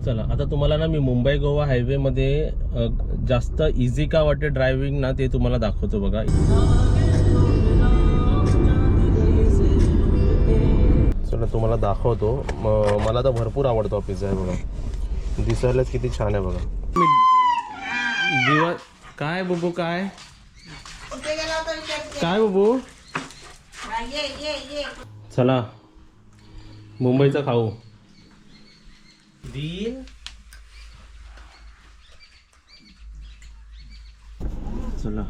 चला आता तुम्हाला ना मी मुंबई गोवा हायवे मध्ये जास्त इझी का वाटते ड्रायव्हिंग ना ते तुम्हाला दाखवतो बघा. चला तुम्हाला दाखवतो. मला तर भरपूर आवडतो पिझ्झा आहे बघा. दिसायलाच किती छान आहे बघा. दिवा काय बबू काय काय बबू. चला मुंबईचा खाऊ. चला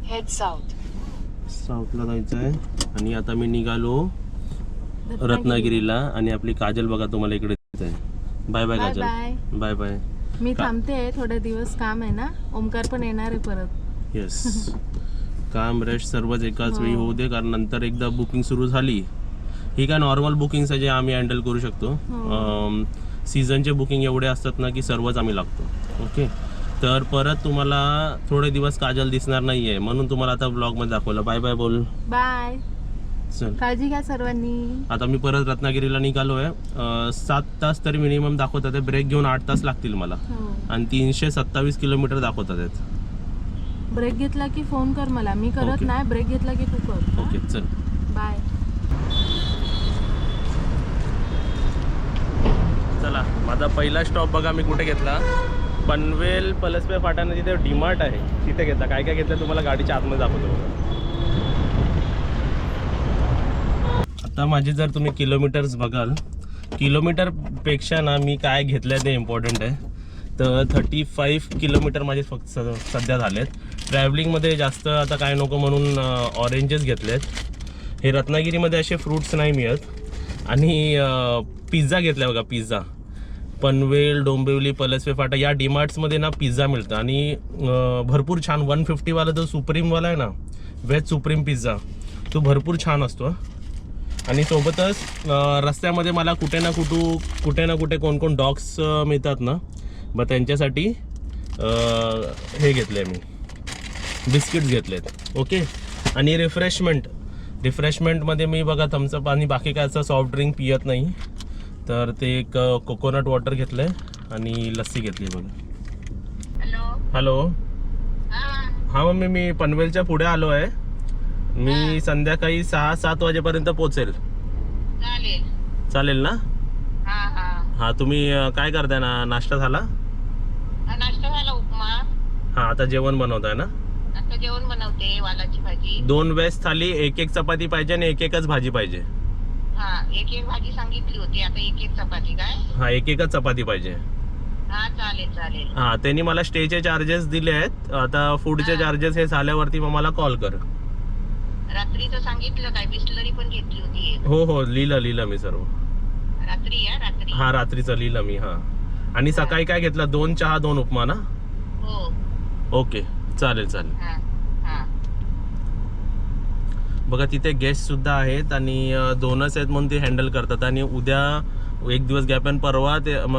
हेड साऊथला जायचं आहे आणि आता मी निघालो रत्नागिरीला. आणि आपली काजल बघा तुम्हाला इकडे आहे. Bye bye Kajal. Bye bye. मी थांबते थोडे दिवस, काम आहे ना. ओमकार पण येणार आहे परत. येस काम रेस्ट सर्वच एकाच वेळी होऊ दे, कारण नंतर एकदा बुकिंग सुरू झाली ही काय नॉर्मल बुकिंग जे आम्ही हँडल करू शकतो. सीझनचे बुकिंग एवढे असतात ना की सर्वच आम्ही लागतो. ओके तर परत तुम्हाला थोडे दिवस काजल दिसणार नाहीये म्हणून तुम्हाला आता ब्लॉग मध्ये दाखवलं. बाय बाय बोल. बाय. चल काळजी घ्या सर्वांनी. आता मी परत रत्नागिरीला निघालोय. 7 तास तरी मिनिमम दाखवतात. ब्रेक घेऊन 8 तास लागतील मला. आणि 327 किलोमीटर दाखवतात आहेत. ब्रेक घेतला की फोन कर मला. मी करत नाही. ब्रेक घेतला की तू कर. ओके चल बाय. चला माझा पहिला स्टॉप बघा मी कुठे घेतला. पनवेल पलसपे फाट्यानं जिथे डीमार्ट आहे तिथे घेतला. काय काय घेतलं तुम्हाला गाडीच्या आतमध्ये दाखवतो बघा. आता माझे जर तुम्ही किलोमीटर्स बघाल, किलोमीटरपेक्षा ना मी काय घेतलं ते इम्पॉर्टंट आहे. तर 35 किलोमीटर माझे फक्त सध्या झालेत. ट्रॅव्हलिंगमध्ये जास्त आता काय नको म्हणून ऑरेंजेस घेतलेत. हे रत्नागिरीमध्ये असे फ्रूट्स नाही मिळत. आणि पिझ्झा घेतला बघा. पिझ्झा पनवेल डोंबिवली पलसपे फाटा या डीमार्ट्समध्ये ना पिझ्झा मिळतं. आणि भरपूर छान 150वाला जो सुप्रीमवाला आहे ना, व्हेज सुप्रीम पिझ्झा, तो भरपूर छान असतो. आणि सोबतच रस्त्यामध्ये मला कुठे ना कुठे कोण डॉग्स मिळतात ना, मग त्यांच्यासाठी हे घेतले मी बिस्किट्स घेतलेत. ओके आणि रिफ्रेशमेंटमध्ये मी बघा थम्सअप आणि बाकी काय असं सॉफ्ट ड्रिंक पियत नाही. तर ते एक कोकोनट वॉटर घेतलं आहे आणि लस्सी घेतली बघा. हॅलो हां मम्मी मी पनवेलच्या पुढे आलो आहे. मी संध्याकाळी 6-7 वाजेपर्यंत पोहोचेल. चालेल ना. हां तुम्ही काय करताय ना. नाश्ता झाला. उपमा. हां आता जेवण बनवताय ना. आता जेवण बनवते. वालाची भाजी. 2 वेज थाली, 1 चपाती पाहिजे आणि 1 भाजी पाहिजे. हा 1 भाजी सांगितली होती. आता 1 चपाती काय. हां 1 चपाती पाहिजे. हा चालेल. हां त्यांनी मला स्टेचे चार्जेस दिले आहेत. आता फूडचे चार्जेस हे झाल्यावरती मग मला कॉल कर. रात्रीचं सांगितलं काय. बिस्लरी पण घेतली होती. हो लिहिलं मी सर्व. रात्री. हां रात्रीचं लिहिलं मी. हां आणि सकाळी काय घेतलं. 2 चहा 2 उपमा ना. हो ओके चालेल. बघा तिथे गेस्ट सुद्धा आहेत आणि 2च आहेत म्हणून ते हँडल करतात. आणि उद्या 1 दिवस गॅप आणि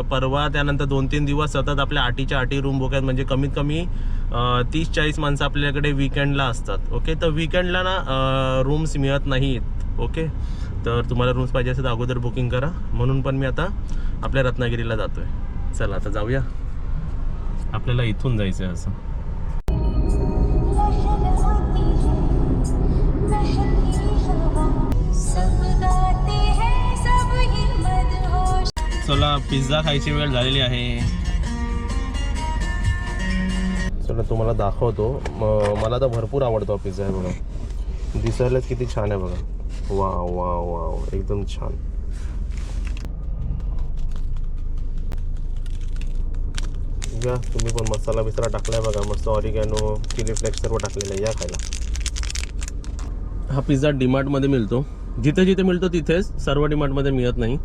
परवा त्यानंतर 2-3 दिवस सतत आपल्या 8च्या 8 रूम बुक आहेत. म्हणजे कमीत कमी 30-40 माणसं आपल्याकडे वीकेंडला असतात. ओके तर वीकेंडला ना रूम्स मिळत नाहीत. ओके तर तुम्हाला रूम्स पाहिजे असेल तर अगोदर बुकिंग करा. म्हणून पण मी आता आपल्या रत्नागिरीला जातोय. चला आता जाऊया. आपल्याला इथून जायचं आहे असं. चला पिझ्झा खायची वेळ झालेली आहे. चला तुम्हाला दाखवतो. मला तर भरपूर आवडतो पिझ्झा आहे बघा. दिसायलाच किती छान आहे बघा. वाव एकदम छान. घ्या तुम्ही पण. मसाला बिस्सा टाकलाय बघा. मस्त ऑरिगॅनो चिली फ्लेक्स सर्व टाकलेलं आहे. या खायला. हा पिझ्झा डीमार्टमध्ये मिळतो. जिथे मिळतो तिथेच. सर्व डीमार्टमध्ये मिळत नाही.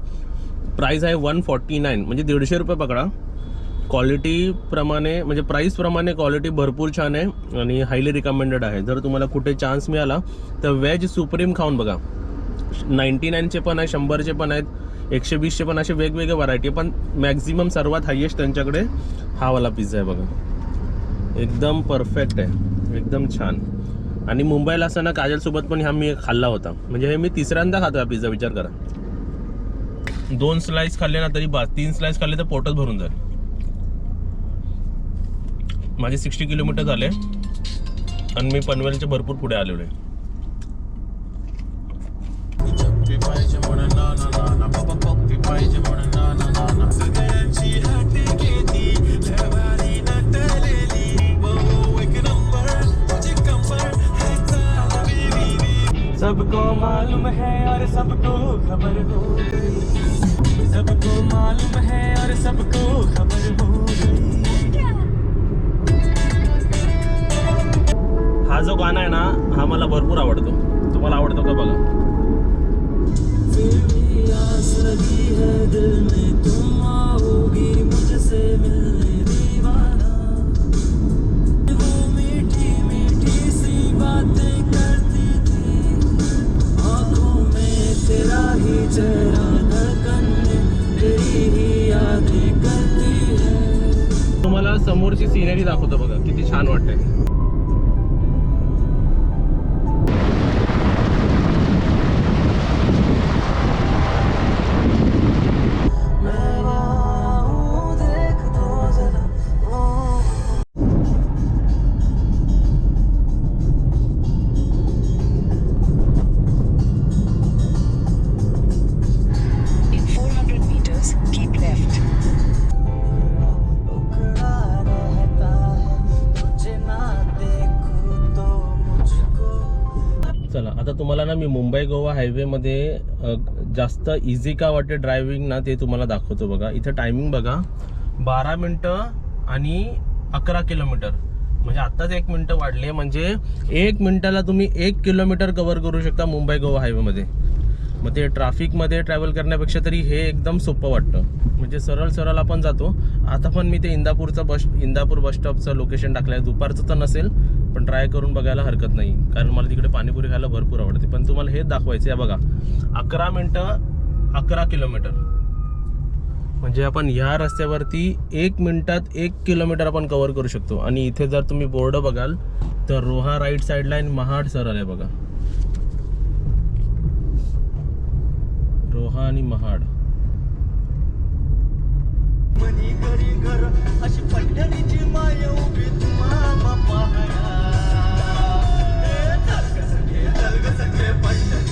प्राईस आहे 149 म्हणजे 150 रुपये पकडा. क्वालिटीप्रमाणे म्हणजे प्राईसप्रमाणे क्वालिटी भरपूर छान आहे आणि हायली रिकमेंडेड आहे. जर तुम्हाला कुठे चान्स मिळाला तर व्हेज सुप्रीम खाऊन बघा. 99चे पण आहे, 100चे पण आहेत, 120चे पण, असे वेगवेगळे व्हरायटी. पण मॅक्झिमम सर्वात हायेस्ट त्यांच्याकडे हा वाला पिझ्झा आहे बघा. एकदम परफेक्ट आहे. एकदम छान. आणि मुंबईला असताना काजलसोबत पण हा मी खाल्ला होता. म्हणजे हे मी 3ऱ्यांदा खातो हा पिझ्झा. विचार करा. 2 स्लाइस खाल्ले ना तरी बस, 3 स्लाइस खाल्ले तर पोटच भरून जाईल. माझे 60 किलोमीटर झाले आणि मी पनवेलच्या भरपूर पुढे आलेलो आहे. सबको मालूम है और सबको खबर हो गई, सबको मालूम है और सबको खबर हो गई. हा जो गाणं आहे ना, हा मला भरपूर आवडतो. तुम्हाला आवडतो का बघा. फिर भी आस लगी है दिल में, तुम आओगी मुझसे मिलने दीवाना. वो मीठी मीठी सी बातें करती थी, आंखों में तेरा ही चेहरा, धड़कन में तेरी ही यादें करती है. तुम्हाला समोरची सिनरी दाखवतो बघा, किती छान वाटतंय. In 400 meters, keep left. चला आता तुम्हाला ना मी मुंबई गोवा हायवेमध्ये जास्त इझी का वाटते ड्रायव्हिंग ना, ते तुम्हाला दाखवतो बघा. इथं टायमिंग बघा, 12 मिनटं आणि 11 किलोमीटर. म्हणजे आत्ताच 1 मिनटं वाढले, म्हणजे 1 मिनटाला तुम्ही 1 किलोमीटर कव्हर करू शकता मुंबई गोवा हायवेमध्ये. मग ते ट्रॅफिकमध्ये ट्रॅव्हल करण्यापेक्षा तरी हे एकदम सोपं वाटतं. म्हणजे सरळ सरळ आपण जातो. आता पण मी ते इंदापूर बस स्टॉपचं लोकेशन टाकलं आहे. दुपारचं तर नसेल, पण ट्राय करून बघायला हरकत नाही, कारण मला तिकडे पाणीपुरी खायला भरपूर आवडते. पण तुम्हाला हेच दाखवायचं आहे बघा, 11 मिनटं 11 किलोमीटर. म्हणजे आपण ह्या रस्त्यावरती 1 मिनिटात 1 किलोमीटर आपण कव्हर करू शकतो. आणि इथे जर तुम्ही बोर्ड बघाल तर रोहा राईट साईडला आणि महाड सरळ आहे बघा. रोहा आणि महाड. मनी घरी घर अशी पंढरीची माय उभी तुम्हा पाहया. चल ग सगळे पंढरी.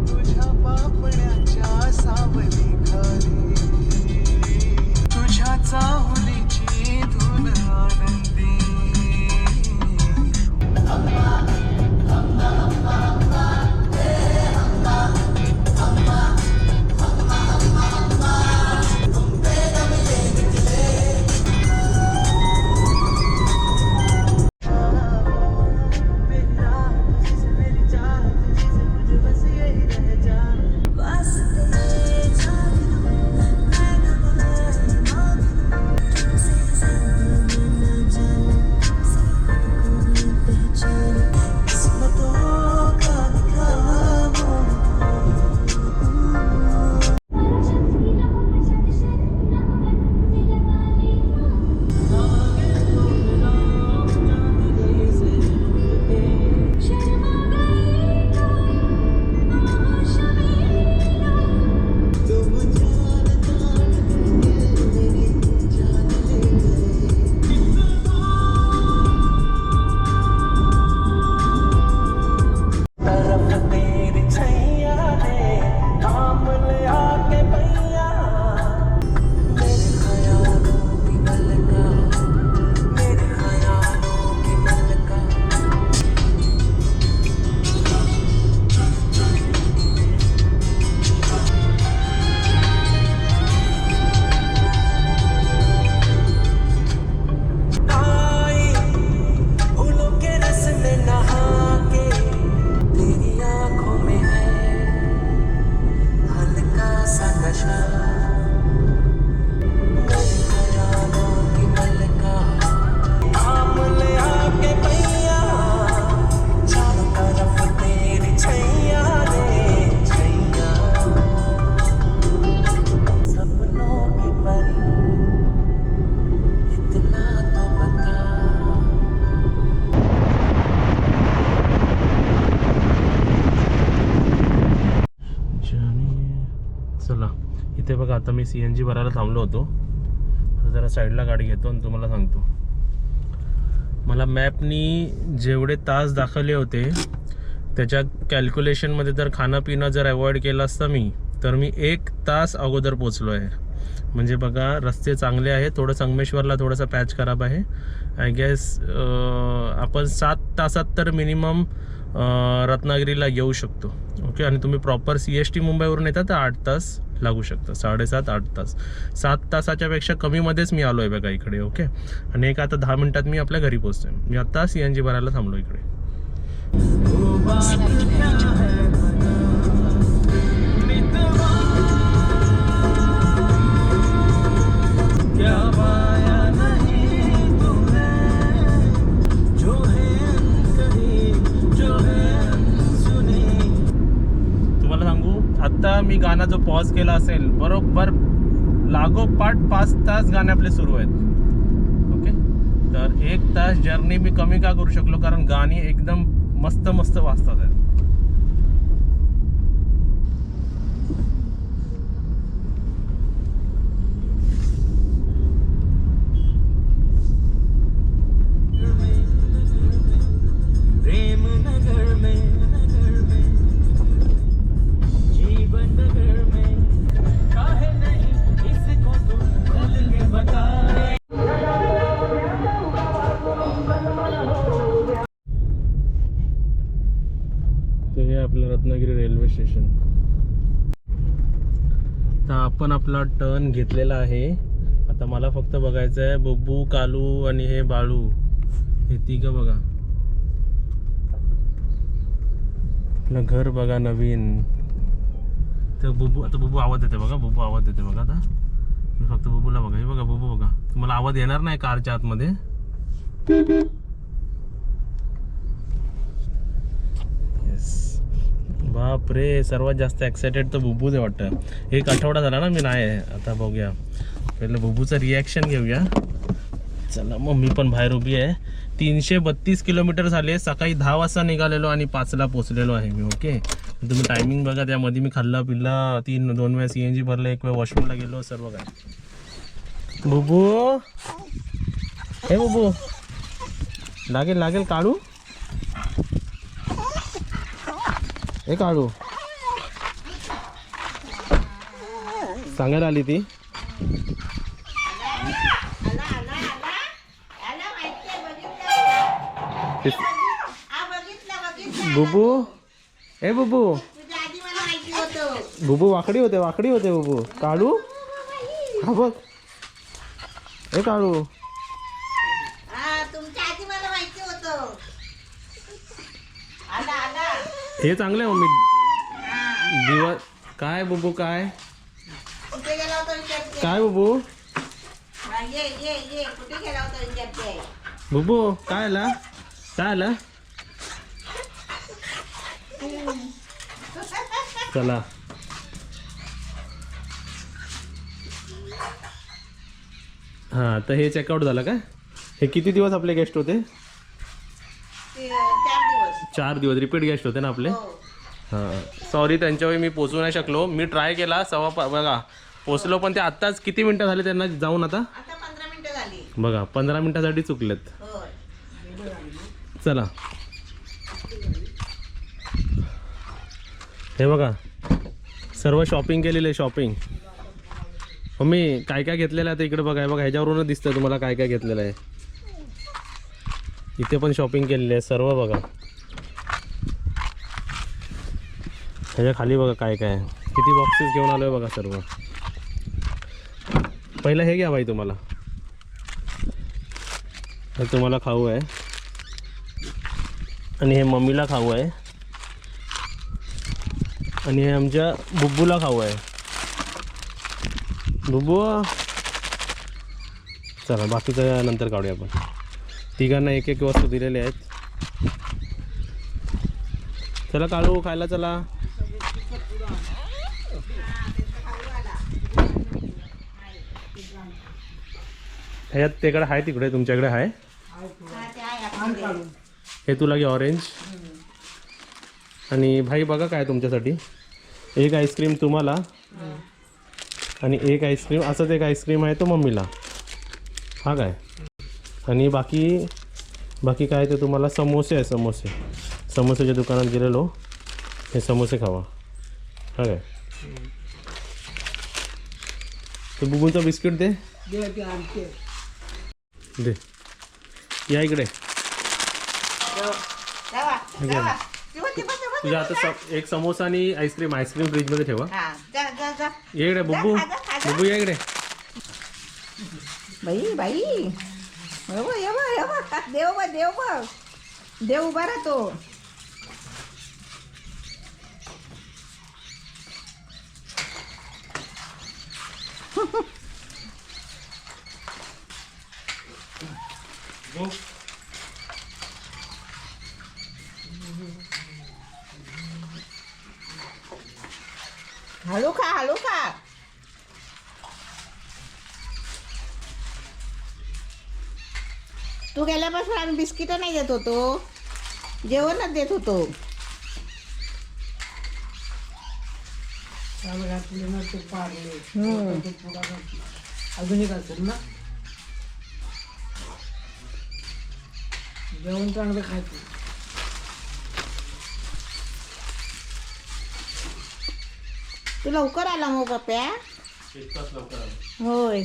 तुझ्या पापण्याच्या सावली खाली, तुझ्या बघा आता मी CNG भरायला थांबलो होतो. आता जरा साईडला गाडी घेतो आणि तुम्हाला सांगतो. मला मॅपनी जेवढे तास दाखवले होते त्याच्या कॅल्क्युलेशनमध्ये जर खाणं पिणं जर अवॉइड केलं असतं मी तर मी 1 तास अगोदर पोचलो आहे. म्हणजे बघा रस्ते चांगले आहे. थोडं संगमेश्वरला थोडासा पॅच खराब आहे. आय गेस आपण 7 तासात तर मिनिमम रत्नागिरीला येऊ शकतो. ओके. आणि तुम्ही प्रॉपर CST मुंबईवरून येता तर 8 तास लागू शकतं. 7.5-8 तास. 7 तासाच्या पेक्षा कमीमध्येच मी आलो आहे बघा इकडे. ओके. आणि एक आता 10 मिनटात मी आपल्या घरी पोचतोय. मी आत्ता CNG भरायला थांबलो इकडे. Slight left. तुम्हाला सांगू आत्ता मी गाणं जो पॉज केला असेल बरोबर लागोपाठ 5 तास गाणे आपले सुरू आहेत. ओके. तर 1 तास जर्नी मी कमी का करू शकलो कारण गाणी एकदम मस्त मस्त वाजतात आहेत. प्रेम नगर में जीवन नगर में काहे नहीं इसको तू खुल के बता रे. तर हे आपलं रत्नागिरी रेल्वे स्टेशन. तर आपण आपला टर्न घेतलेला आहे. आता मला फक्त बघायचं आहे बुब्बू, कालू आणि हे बाळू हे तिघं बघा. आपलं घर बघा नवीन. तर बुब्बू आता बुब्बू आवाज देते बघा. बुब्बू आवाज देते बघा. आता मी फक्त बुब्बूला बघा. हे बघा बुब्बू बघा. तुम्हाला आवाज येणार नाही कारच्या आतमध्ये. येस. बाप रे सर्वात जास्त एक्सायटेड तर बुब्बूच आहे वाटतं. 1 आठवडा झाला ना मी नाही आहे. आता बघूया पहिलं बुब्बूचं रिॲक्शन घेऊया. चला मम्मी पण बाहेर उभी आहे. 332 किलोमीटर झाले. सकाळी 10 वाजता निघालेलो आणि 5ला पोचलेलो आहे मी. ओके. तुम्ही टायमिंग बघा. त्यामध्ये मी खाल्ला पिल्ला 2 वेळा CNG भरलं, 1 वेळा वॉशरूमला गेलो. सर्व काय. बुबू हे बुबू लागेल लागेल काढू. हे काढू सांगायला आली ती. बुबू ए बुबू बुबू वाकडी होते बुबू. काढू हा बघ. हे काढू हे चांगलं आहे मम्मी. दिवस काय बुबू काय काय बुबू बुबू काय आला काय आला. चला हां. तर हे चेकआउट झालं का. हे किती दिवस आपले गेस्ट होते. 4 दिवस रिपीट गेस्ट होते ना आपले. हां सॉरी त्यांच्यावेळी मी पोचू नाही शकलो. मी ट्राय केला बघा पोचलो पण ते आत्ताच किती मिनटं झाले त्यांना जाऊन. आता 15 मिनिटं झाली बघा 15 मिनटासाठी चुकलेत. चला हे बघा सर्व शॉपिंग केलेलं आहे. शॉपिंग मम्मी काय काय घेतलेलं आहे ते इकडे बघा. बघा ह्याच्यावरूनच दिसतं तुम्हाला काय काय घेतलेलं आहे. इथे पण शॉपिंग केलेली आहे सर्व बघा. ह्याच्या खाली बघा काय काय किती बॉक्सेस घेऊन आलो आहे बघा सर्व. पहिलं हे घ्या बाई तुम्हाला. हे तुम्हाला खाऊ आहे आणि हे मम्मीला खाऊ आहे आणि हे आमच्या बुब्बूला खाऊ आहे. बुब्बू चला बाकीचं नंतर काढूया आपण. तिघांना 1-1 वस्तू दिलेले आहेत. चला काढू खायला. चला ह्यात तिकडे आहे तिकडे तुमच्याकडे आहे. हे तुला घे ऑरेंज. आणि भाई बघा काय तुमच्यासाठी. एक आईस्क्रीम तुम्हाला आणि एक आईस्क्रीम, असंच एक आईस्क्रीम आहे तो मम्मीला. हा काय, आणि बाकी काय ते तुम्हाला समोसे आहे. समोसेच्या दुकानात गेलेलो, हे समोसे खावा. हा काय, ते बुबूंचा बिस्किट दे. या इकडे. तुझ्या आता एक समोसा आणि आईस्क्रीम फ्रीजमध्ये ठेवा. ये इकडे बुब्बू या इकडे. बाई देव उभा राहतो. हळू खा. तू गेल्यापासून आम्ही बिस्किट नाही देत होतो, जेवणच देत होतो. अजून एक असेल ना, जेवण चांगलं खायचं. तू लवकर आला मग पप्या. होय,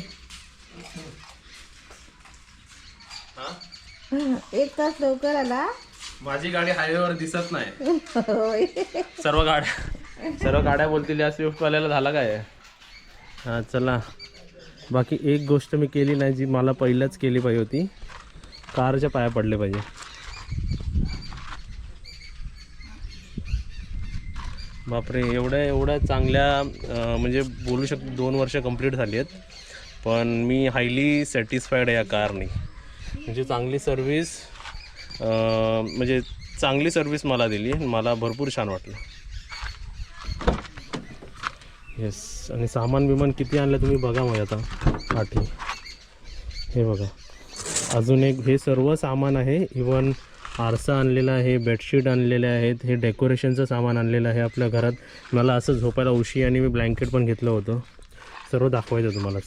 1 तास लवकर आला. माझी गाडी हायवेवर दिसत नाही. होय. सर्व गाड्या बोलतील या स्विफ्टवाल्याला झाला काय. हां चला, बाकी एक गोष्ट मी केली नाही जी मला पहिलंच केली पाहिजे होती, कारच्या पाया पडले पाहिजे. बापरे, एवढ्या चांगल्या म्हणजे बोलू शकतो 2 वर्ष कंप्लीट झाली आहेत, पण मी हायली सॅटिस्फाईड आहे या कारने. म्हणजे चांगली सर्विस मला दिली, मला भरपूर छान वाटलं. येस, आणि सामान किती आणलं तुम्ही बघा. मग आता पाठी हे बघा, अजून एक हे सर्व सामान आहे. इवन आरसा आणलेला आहे, बेडशीट आणलेले आहेत, हे डेकोरेशनचं सामान आणलेलं आहे आपल्या घरात. मला असं झोपायला उशी आणि मी ब्लँकेट पण घेतलं होतं. सर्व दाखवायचं तुम्हाला.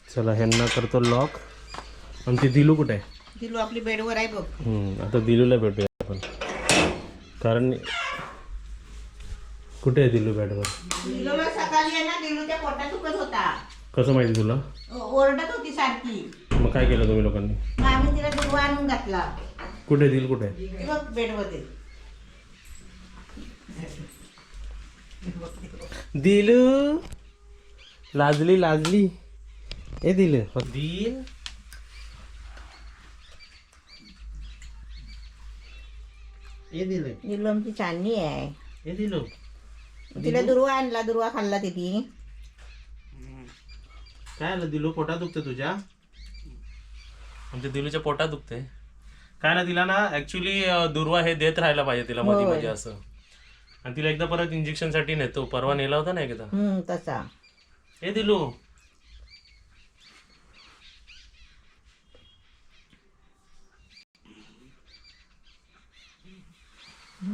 चला ह्यांना करतो लॉक. आणि ती दिलू कुठे आहे? दिलू आपली बेडवर आहे बघ. आता दिलूला भेटूया आपण, कारण कुठे आहे दिलू बेडवर? दिलूला सकाळी आहे ना, दिलूच्या पोटात दुखत होता. कसं माहिती तुला? ओरडत होती सारखी. मग काय केलं तुम्ही लोकांनी? मग आम्ही तिला दुर्वा आणून घातला. कुठे दिल कुठे? ते बघ बेडमध्ये. दिलू लाजली. ए दिल दिलू आमची चांदणी आहे. ए दिलू, तिला दुर्वा आणला, दुर्वा खाल्ला तिथे. काय आलं दिलू? पोटात दुखते तुझ्या? आमच्या दिलूच्या पोटात दुखते काय ना. तिला ना ऍक्च्युली दुर्वा हे देत राहायला पाहिजे तिला मध्ये म्हणजे असं. आणि तिला एकदा परत इंजेक्शन साठी नेतो. परवा नेला होता ना एकदा तसा. ए दिलू,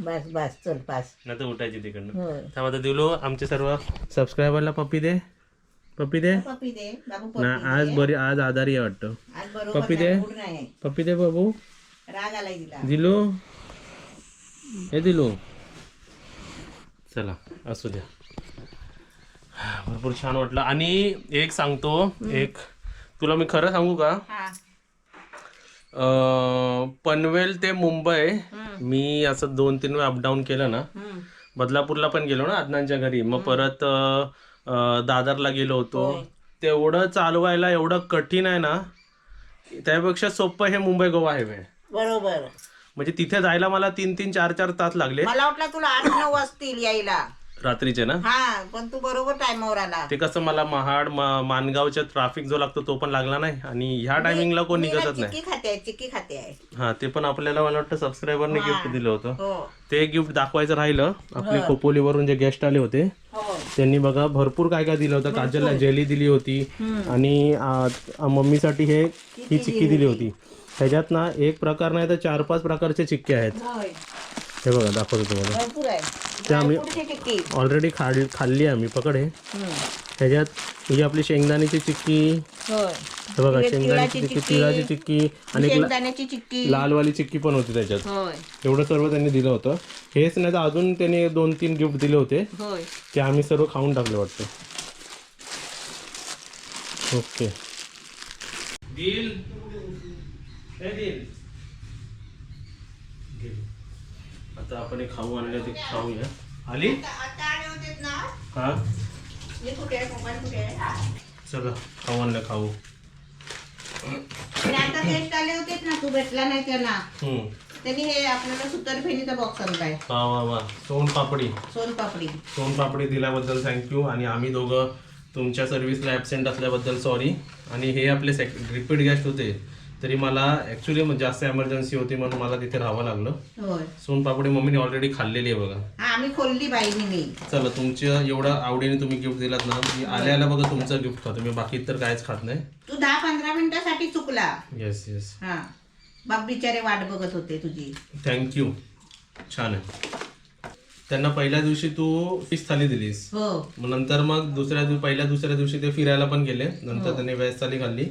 बस चल पास. नाही तर उठायची तिकडनं. त्यामध्ये दिलू आमचे सर्व सबस्क्रायबरला पप्पी दे. पप्पी दे बाबू. आज आजारी आहे वाटतं. पप्पी दे बाबू. राग आलाय तिला. दिलू, हे दिलू, चला असू द्या. भरपूर छान वाटलं. आणि एक सांगतो, एक तुला मी खरं सांगू का, पनवेल ते मुंबई मी असं 2-3 वेळा अपडाऊन केलं ना. बदलापूरला पण गेलो ना अदनांच्या घरी, मग परत दादरला गेलो होतो. तेवढं चालवायला एवढं कठीण आहे ना, त्यापेक्षा सोपं हे मुंबई गोवा हायवे. बरोबर. म्हणजे तिथे जायला मला 3-3, 4-4 तास लागले. मला वाटलं तुला 8-9 वाजतील यायला रात्रीचे ना. हा, पण तू बरोबर टाइमवर आला. ते कसं मला महाड मानगावच्या ट्रॅफिक जो लागतो तो पण लागला नाही, आणि ह्या टायमिंगला कोण निघतच नाही. चिक्की खाते आहे. हा, ते पण आपल्याला मला वाटतं सबस्क्रायबरने गिफ्ट दिलं होतं. हो ते गिफ्ट दाखवायचं राहिलं. आपले खोपोलीवरून जे गेस्ट आले होते हो. त्यांनी बघा भरपूर काय काय दिलं होतं. काजलला जेली दिली होती, आणि मम्मीसाठी ही चिक्की दिली होती. ह्याच्यात ना एक प्रकार नाही तर 4-5 प्रकारचे चिक्के आहेत. हे बघा दाखवतो तुम्हाला. भरपूर आहे. ते आम्ही ड्रायफ्रूटची चिक्की. ऑलरेडी खाल्ली आम्ही. पकड हे. ह्याच्यात ही आपली शेंगदाण्याची चिक्की, होय. हे बघा तिळाची शेंगदाण्याची चिक्की, चिक्की, तिळाची चिक्की आणि एक शेंगदाण्याची चिक्की. लालवाली चिक्की पण होती त्याच्यात. होय एवढं सर्व त्यांनी दिलं होतं. हेच नाही तर अजून त्यांनी 2-3 गिफ्ट दिले होते होय. ते आम्ही सर्व खाऊन टाकले वाटतं. ओके. दिल हे दिल. आता आपण एक खाऊ आणले ते खाऊया. आली आता आले होते ना. हा हे कुठे आहे? मोबाईल कुठे आहे? चला खाऊ आणलं खाऊ. आणि आता गेस्ट आले होते ना, तू भेटला नाही त्यांना. त्यांनी हे आपल्याला सुतरफेनीचा बॉक्स आणलाय. वा वा वा. सोनपापडी सोनपापडी. सोनपापडी दिल्याबद्दल थँक्यू. आणि आम्ही दोघं तुमच्या सर्व्हिसला ॲबसेंट असल्याबद्दल सॉरी. आणि हे आपले रिपीट गेस्ट होते तरी मला ॲक्च्युली जास्त एमर्जन्सी होती म्हणून मला तिथे राहावं लागलं. होय. सोनपापडी मम्मीने ऑलरेडी खाल्लेली आहे बघा. हा आम्ही खोलली बाईनी मी. चला तुमच्या एवढं आवडीने तुम्ही गिफ्ट दिलात ना, मी आल्याला बघा तुमचं गिफ्ट खातो मी, बाकी तर काहीच खात नाही. तू 10-15 मिनिटासाठी चुकला. Yes yes. हा बाप बिचारे वाट बघत होते तुझी. थँक्यू. छान आहे. त्यांना पहिल्या दिवशी तू फिश थाली दिलीस. हो. मग नंतर मग पहिल्या दुसऱ्या दिवशी ते फिरायला पण गेले. नंतर त्यांनी व्हेज थाली खाल्ली.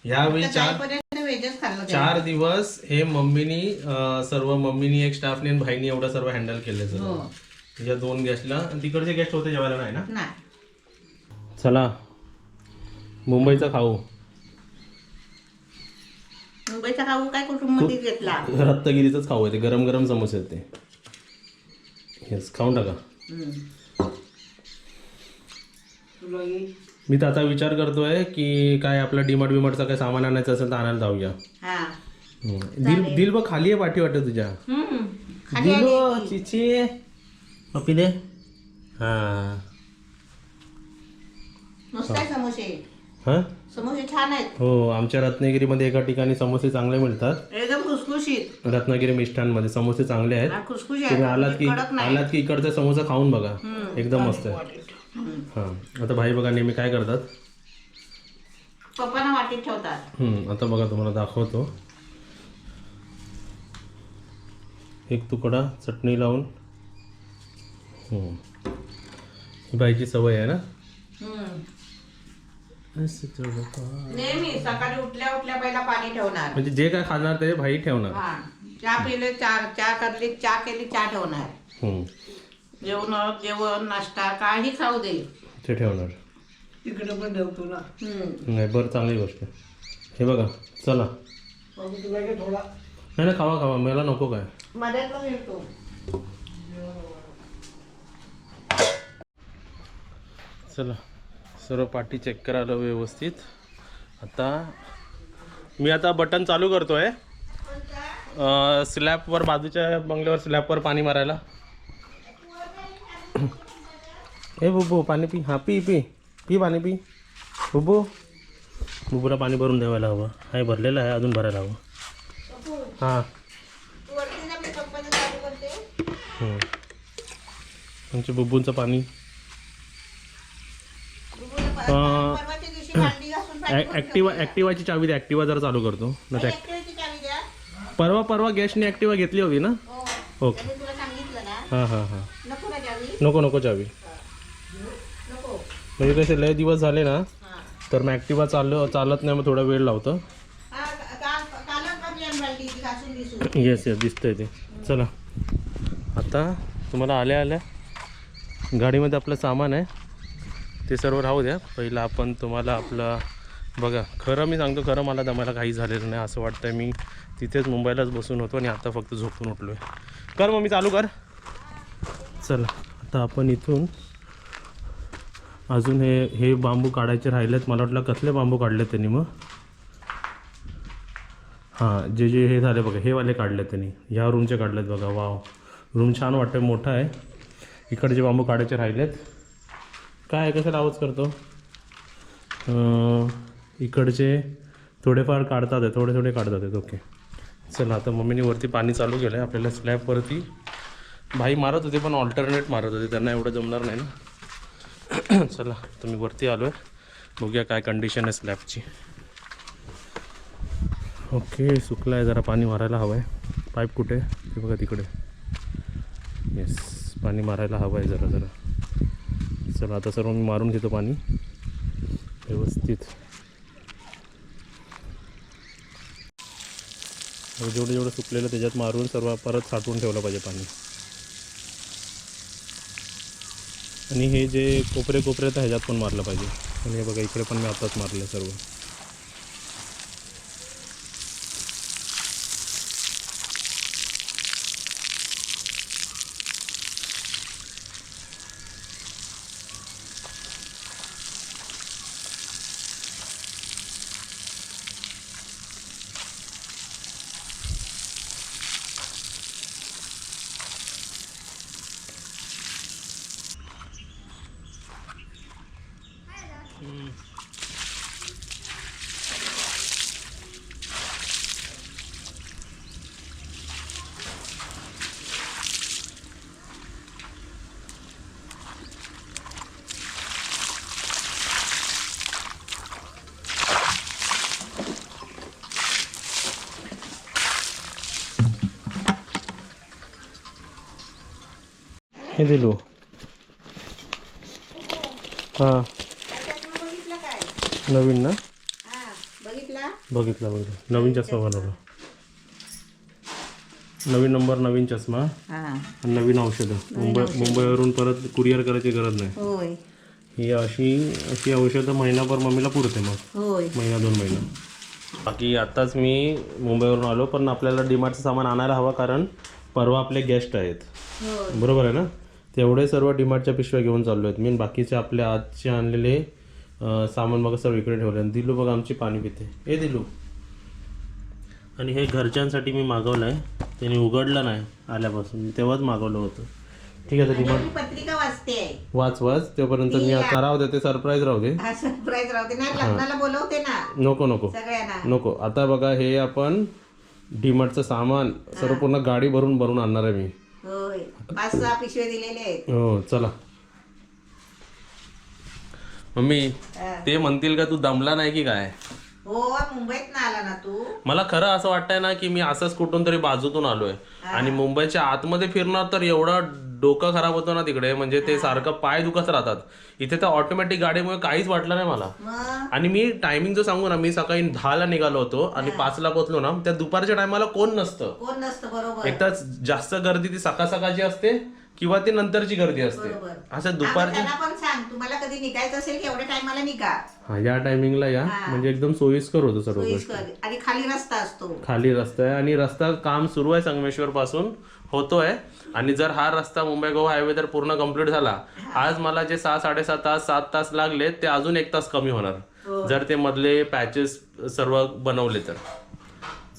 यावेळी आता जाईपर्यंत व्हेजच खाल्लं त्यांनी. 4 दिवस हे मम्मीनी मम्मीनी एक स्टाफने आणि भाईनी एवढं सर्व हँडल केले. हो. या 2 गेस्टला. तिकडचे गेस्ट होते जेवायला नाही ना. नाही. चला मुंबईचा खाऊ. मुंबईचा खाऊ काय कुटुंबात घेतला. रत्नागिरीचाच खाऊ आहे ते. गरम गरम समोसे आहेत ते. येस खाऊन टाका. तुला ये. मी तर आता विचार करतोय की काय आपला डीमार्ट बिमार्टचा काय सामान आणायचं असेल तर आणायला जाऊया. हा. दिल बघ खाली आहे पाठी वाटत तुझ्या. खाली आली दिलो ती. चिची पप्पी दे. हा मस्त आहे समोसे. हा समोसे छान आहेत. हो. आमच्या रत्नागिरीमध्ये एका ठिकाणी समोसे चांगले मिळतात. एकदम खुसखुशीत. रत्नागिरी मिष्टांमध्ये समोसे चांगले आहेत. हा, खुसखुशीत तुम्ही आहे. कडक नाही. आलात की इकडचा समोसा खाऊन बघा. एकदम मस्त आहे. हां आता भाई बघा नेहमी काय करतात. पप्पांना वाटीत ठेवतात. आता बघा तुम्हाला दाखवतो. एक तुकडा चटणी लावून. ही बाईची सवय आहे ना. नेहमी सकाळी उठल्या उठल्या पहिला पाणी ठेवणार. म्हणजे जे काय खाणार ते भाई ठेवणार. हा. चहा पिले चहा करली, चहा केली चहा ठेवणार. जेवण नाश्ता काही खाऊ दे ते ठेवणार. तिकडे पण ठेवतो ना. नाही बरं चांगली गोष्ट आहे. हे बघा चला. बाबू तुला काय थोडा. नाही ना खावा खावा मला नको काय. मदत पण येतो. चला सर्व पाठी चेक करायला व्यवस्थित. आता मी बटन चालू करतोय स्लॅबवर, बाजूच्या बंगल्यावर स्लॅबवर पाणी मारायला. ए बुबू पाणी पी. हां पी पी पी पाणी पी. बुबूला पाणी भरून द्यायला हवं आहे. भरलेलं आहे अजून भरायला हवं. हां आमच्या बुबूंचं पाणी. ॲक्टिवाची चावी द्या. ॲक्टिवा जरा चालू करतो ना. त्या परवा गेस्टने ॲक्टिवा घेतली होती ना. ओके. हां हां हां. नको चावी. म्हणजे कसे लय दिवस झाले ना तर मग ॲक्टिवा चालत नाही. मग थोडा वेळ लावतो. येस दिसतंय ते. चला आता तुम्हाला आल्या गाडीमध्ये आपलं सामान आहे ते सर्व राहू द्या. पहिलं आपण तुम्हाला आपलं बघा. खरं मी सांगतो, खरं मला दमायला काही झालेलं नाही. असं वाटतं मी तिथेच मुंबईलाच बसून होतो आणि आता फक्त झोपून उठलो आहे. कर मग मी चालू कर. चला आता आपण इथून अजून हे बांबू काढायचे राहिलेत. मला वाटलं कसले बांबू काढलेत त्यांनी. मग हां जे हे झाले बघा, हे वाले काढलेत त्यांनी. ह्या रूमचे काढलेत बघा. वाव रूम छान वाटतं, मोठा आहे. इकडचे बांबू काढायचे राहिलेत. काय कशाला आवाज करतो. इकडचे थोडेफार काढतात आहे, थोडे काढतात आहेत. ओके चला आता मम्मीने वरती पाणी चालू केलं आहे. आपल्याला स्लॅबवरती भाई मारत होते पण ऑल्टरनेट मारत होते, त्यांना एवढं जमणार नाही ना. चला तुम्ही वरती आलो आहे, बघूया काय कंडिशन आहे स्लॅबची. ओके सुकला आहे, जरा पाणी मारायला हवं आहे. पाईप कुठे ते बघा तिकडे. पाणी मारायला हवं आहे जरा जरा. चला आता सर्व मी मारून घेतो पाणी व्यवस्थित. जेवढं जेवढं सुकलेलं त्याच्यात मारून सर्व परत साठवून ठेवलं पाहिजे पाणी. आणि हे जे कोपरे कोपरे ह्याच्यात पण मारलं पाहिजे. आणि हे बघा इकडे पण मी आताच मारलं सर्व. हे दिलो हां बघितलं काय? नवीन ना. हा बघितला. बघितलं नवीन चष्मा बनवला. नवीन नंबर नवीन चष्मा हा आणि नवीन औषधं. मुंबईवरून परत कुरिअर करायची गरज नाही. होय ही अशी औषधं महिनाभर मम्मीला पुरते. मग होय. महिना 2 महिना. बाकी आत्ताच मी मुंबईवरून आलो पण आपल्याला डीमार्टचं सामान आणायला हवं कारण परवा आपले गेस्ट आहेत. बरोबर आहे ना. तेवढे सर्व डीमार्टच्या पिशव्या घेऊन चाललो आहेत मी. बाकीचे आपले आजचे आणलेले सामान बघा सर्व इकडे ठेवले. आणि दिलू बघा आमची पाणी पिते. हे दिलू. आणि हे घरच्यांसाठी मी मागवलं आहे. त्यांनी उघडलं नाही आल्यापासून. तेव्हाच मागवलं होतं. ठीक आहे तर डीमार्ट पत्रिका वाचते. वाच तोपर्यंत मी आता राहू दे. ते सरप्राईज राहू दे. हा सरप्राईज राहते ना. लग्नाला बोलवते ना नको सगळ्यांना. नको. आता बघा हे आपण डीमार्टचं सामान सर्व पूर्ण गाडी भरून आणणार आहे मी. होय 5-6 पिशवे दिलेले आहेत. हो चला. मम्मी ते म्हणतील का तू दमला नाही की काय. हो मुंबईत ना आला ना तू. मला खरं असं वाटतंय ना की मी असंच कुठून तरी बाजूतून आलोय. आणि मुंबईच्या आतमध्ये फिरणार तर एवढं डोकं खराब होतं ना तिकडे. म्हणजे ते सारखं पाय दुखत राहतात. इथे तर ऑटोमॅटिक गाडीमुळे काहीच वाटलं नाही मला. आणि मी टायमिंग जो सांगू ना मी सकाळी 10ला निघालो होतो आणि 5ला पोहोचलो ना. त्या दुपारच्या टायमाला कोण नसतं. बरोबर. एकदा जास्त गर्दी ती सकाळची असते किंवा ती नंतरची गर्दी असते. असं दुपारची पण सांग तुम्हाला कधी निघायचं असेल की एवढ्या टायमाला निघा. हा या टायमिंगला या. म्हणजे एकदम सोयीस्कर होतं सर्व गोष्टी. आणि खाली रस्ता असतो. खाली रस्ता आहे आणि रस्ता काम सुरू आहे संगमेश्वर पासून होतोय. आणि जर हा रस्ता मुंबई गोवा हायवे जर पूर्ण कम्प्लीट झाला. आज मला जे 6-7.5 तास 7 तास लागले ते अजून 1 तास कमी होणार जर ते मधले पॅचेस सर्व बनवले तर.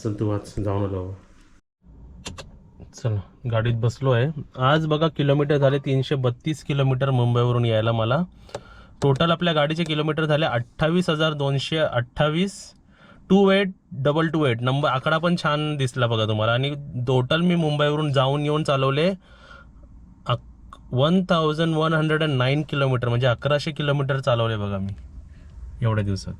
चल तू आज जाऊन आलो. चला गाडीत बसलो आहे. आज बघा किलोमीटर झाले 332 किलोमीटर मुंबईवरून यायला मला. टोटल आपल्या गाडीचे किलोमीटर झाले 28,228. 28,228 नंबर आकडा पण छान दिसला बघा तुम्हाला. आणि टोटल मी मुंबईवरून जाऊन येऊन चालवले 1,109 किलोमीटर. म्हणजे 1100 किलोमीटर चालवले बघा मी एवढ्या दिवसात.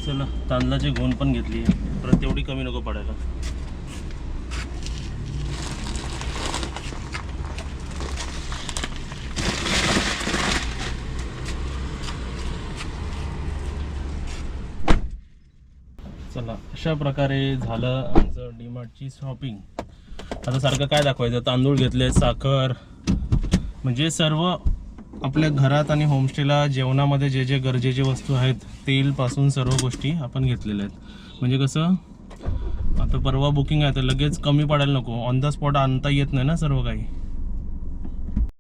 चला तांदळाची घोण पण घेतली. परत तेवढी कमी नको पडायला. चला अशा प्रकारे झालं आमचं डीमार्टची शॉपिंग. आता सारखं काय दाखवायचं. तांदूळ घेतले, साखर, म्हणजे सर्व आपल्या घरात आणि होमस्टेला जेवणामध्ये जे जे गरजेचे वस्तू आहेत तेलपासून सर्व गोष्टी आपण घेतलेल्या आहेत. म्हणजे कसं आता परवा बुकिंग आहे तर लगेच कमी पडायला नको. ऑन द स्पॉट आणता येत नाही ना सर्व काही.